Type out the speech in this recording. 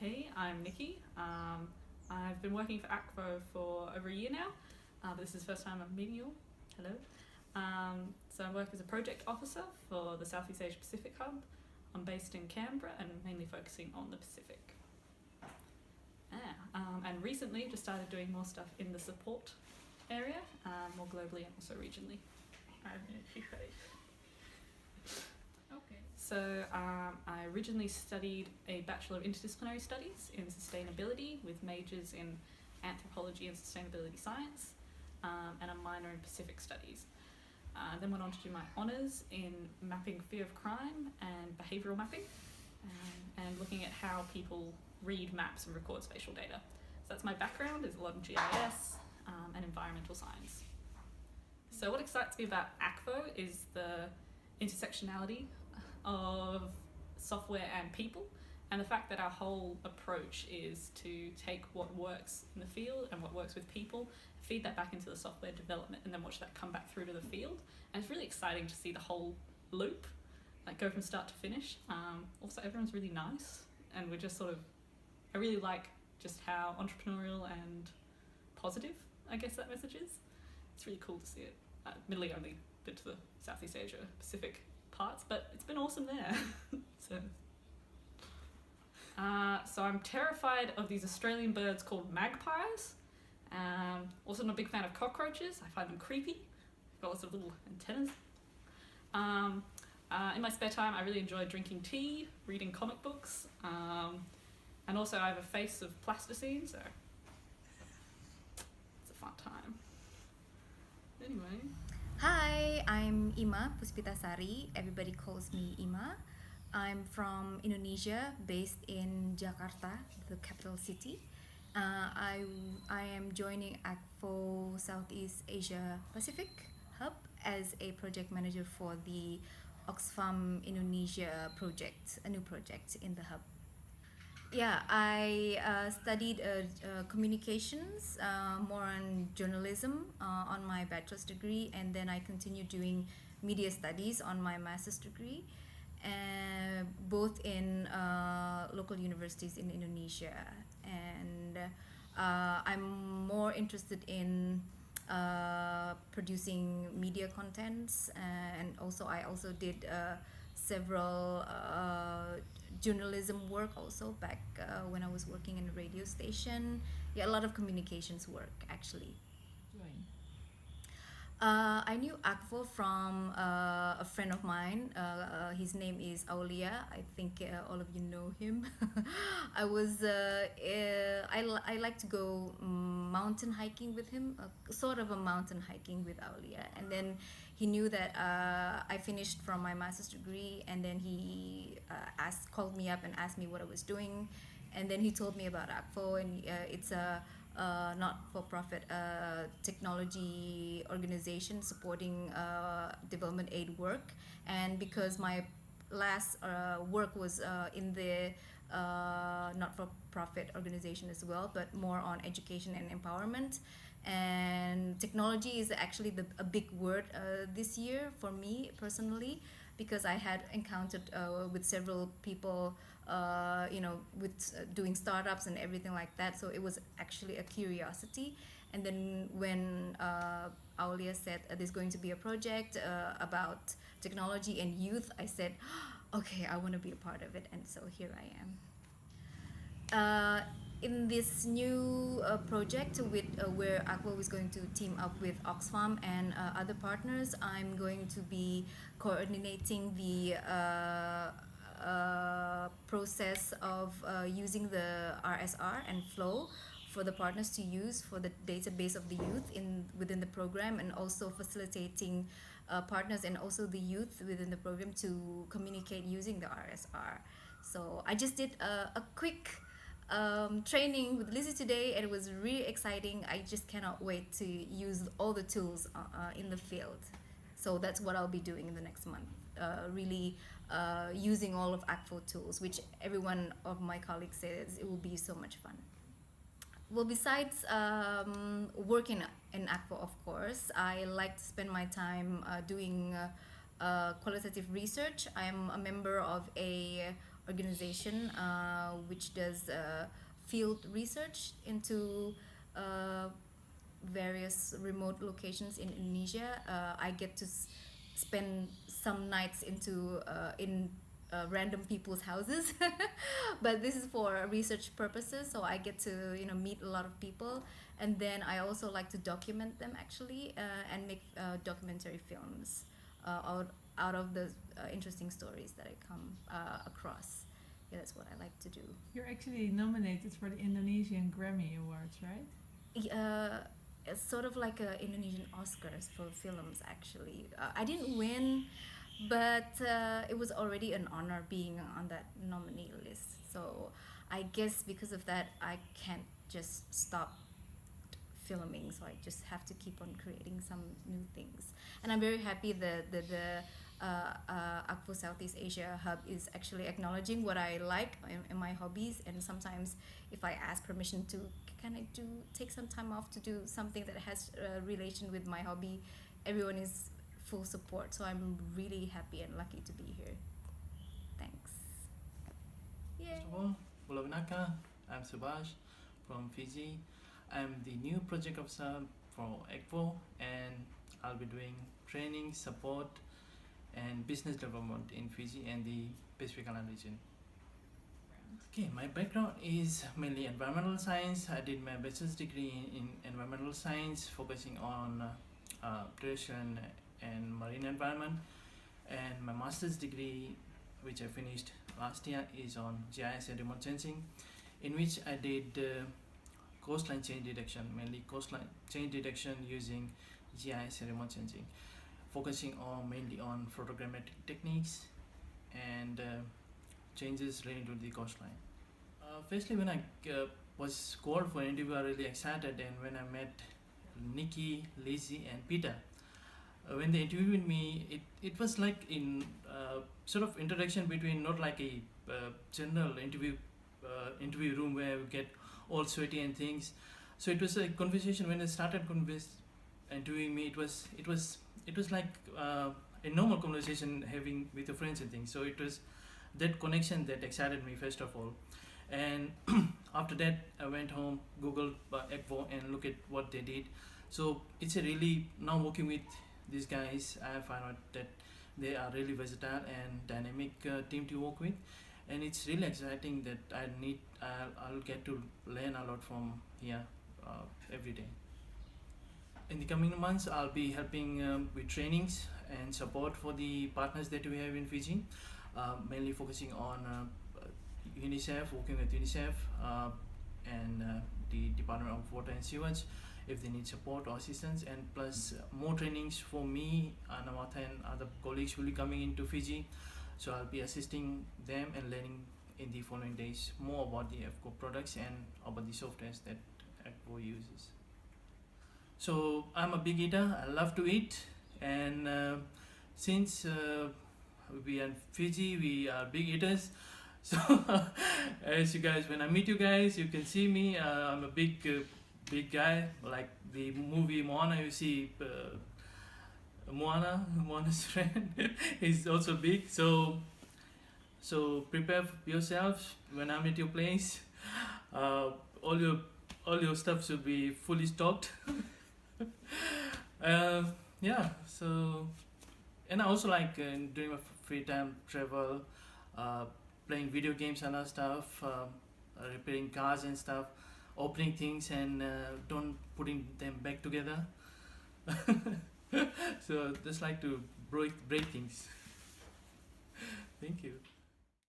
Hey, I'm Nikki. I've been working for ACFO for over a year now, but this is the first time I'm meeting you all. Hello. So I work as a project officer for the Southeast Asia Pacific Hub. I'm based in Canberra and mainly focusing on the Pacific. And recently just started doing more stuff in the support area, more globally and also regionally. Okay. So I originally studied a Bachelor of Interdisciplinary Studies in Sustainability with majors in Anthropology and Sustainability Science, and a minor in Pacific Studies. Then went on to do my honours in Mapping Fear of Crime and Behavioural Mapping, and looking at how people read maps and record spatial data. So that's my background, is a lot of GIS and environmental science. So what excites me about ACFO is the intersectionality of software and people, and the fact that our whole approach is to take what works in the field and what works with people, feed that back into the software development, and then watch that come back through to the field. And it's really exciting to see the whole loop, like go from start to finish. Also, everyone's really nice, and we're just I really like just how entrepreneurial and positive, I guess, that message is. It's really cool to see it. Admittedly, only been to the Southeast Asia Pacific parts, but it's been awesome there. So I'm terrified of these Australian birds called magpies. Also not a big fan of cockroaches. I find them creepy. They've got lots of little antennas. In my spare time, I really enjoy drinking tea, reading comic books, and also I have a face of plasticine, so it's a fun time. Anyway. Hi, I'm Ima Puspitasari. Everybody calls me Ima. I'm from Indonesia, based in Jakarta, the capital city. I am joining ACFO Southeast Asia Pacific Hub as a project manager for the Oxfam Indonesia project, a new project in the hub. Yeah, I studied communications, more on journalism on my bachelor's degree, and then I continued doing media studies on my master's degree, both in local universities in Indonesia. And I'm more interested in producing media contents, and also I also did several journalism work also back when I was working in a radio station. Yeah, a lot of communications work actually. I knew Akvo from a friend of mine. His name is Aulia. I think all of you know him. I like to go mountain hiking with him, sort of a mountain hiking with Aulia. And then he knew that I finished from my master's degree, and then he called me up and asked me what I was doing. And then he told me about Akvo, and it's a not-for-profit technology organization supporting development aid work. And because my last work was in the not-for-profit organization as well, but more on education and empowerment, and technology is actually a big word this year for me personally, because I had encountered with several people with doing startups and everything like that. So it was actually a curiosity. And then when Aulia said there's going to be a project about technology and youth, I said, okay, I want to be a part of it. And so here I am. In this new project where ACFO is going to team up with Oxfam and other partners, I'm going to be coordinating the process of using the RSR and Flow for the partners to use for the database of the youth within the program, and also facilitating partners and also the youth within the program to communicate using the RSR. So I just did a quick training with Lizzie today, and it was really exciting. I just cannot wait to use all the tools in the field. So that's what I'll be doing in the next month, really using all of ACFO tools, which every one of my colleagues says it will be so much fun. Well, besides working in ACFO, of course, I like to spend my time doing qualitative research. I'm a member of a organization which does field research into various remote locations in Indonesia. I get to spend some nights in random people's houses, but this is for research purposes. So I get to meet a lot of people, and then I also like to document them actually, and make documentary films out of the interesting stories that I come across. Yeah, that's what I like to do. You're actually nominated for the Indonesian Grammy Awards, right? It's sort of like a Indonesian Oscars for films actually. I didn't win, but it was already an honor being on that nominee list. So I guess because of that, I can't just stop filming. So I just have to keep on creating some new things. And I'm very happy that the Akvo Southeast Asia Hub is actually acknowledging what I like in my hobbies. And sometimes if I ask permission to, can I take some time off to do something that has a relation with my hobby, everyone is full support. So I'm really happy and lucky to be here. Thanks. Yay. First of all, Bulavinaka, I'm Subash from Fiji. I'm the new project officer for Akvo, and I'll be doing training, support, and business development in Fiji and the Pacific Island region. Okay, my background is mainly environmental science. I did my bachelor's degree in environmental science, focusing on predation and marine environment, and my master's degree, which I finished last year, is on GIS and remote sensing, in which I did coastline change detection, mainly coastline change detection using GIS and remote sensing, focusing mainly on photogrammetric techniques and changes related to the coastline. Firstly, when I was called for an interview, I was really excited, and when I met Nikki, Lizzie, and Peter, when they interviewed me, it was like in sort of introduction between, not like a general interview room where we get all sweaty and things. So it was a conversation. When they started interviewing me, it was like a normal conversation having with your friends and things. So it was that connection that excited me first of all. And after that, I went home, googled Akvo, and look at what they did. So it's a really, now working with these guys, I find out that they are really versatile and dynamic team to work with, and it's really exciting that I'll get to learn a lot from here every day. In the coming months, I'll be helping with trainings and support for the partners that we have in Fiji, mainly focusing on UNICEF, working with UNICEF and the Department of Water and Sewage, if they need support or assistance, and plus more trainings for me, Anamata, and other colleagues will be coming into Fiji. So I'll be assisting them and learning in the following days more about the Akvo products and about the softwares that Akvo uses. So I'm a big eater, I love to eat, and since we are in Fiji, we are big eaters. So as you guys, when I meet you guys, you can see me, I'm a big guy, like the movie Moana, you see Moana's friend is also big. So prepare yourselves when I'm at your place. All your stuff should be fully stocked. Yeah, so, and I also like during my free time travel, playing video games and other stuff, repairing cars and stuff, opening things and don't putting them back together. So just like to break things. Thank you.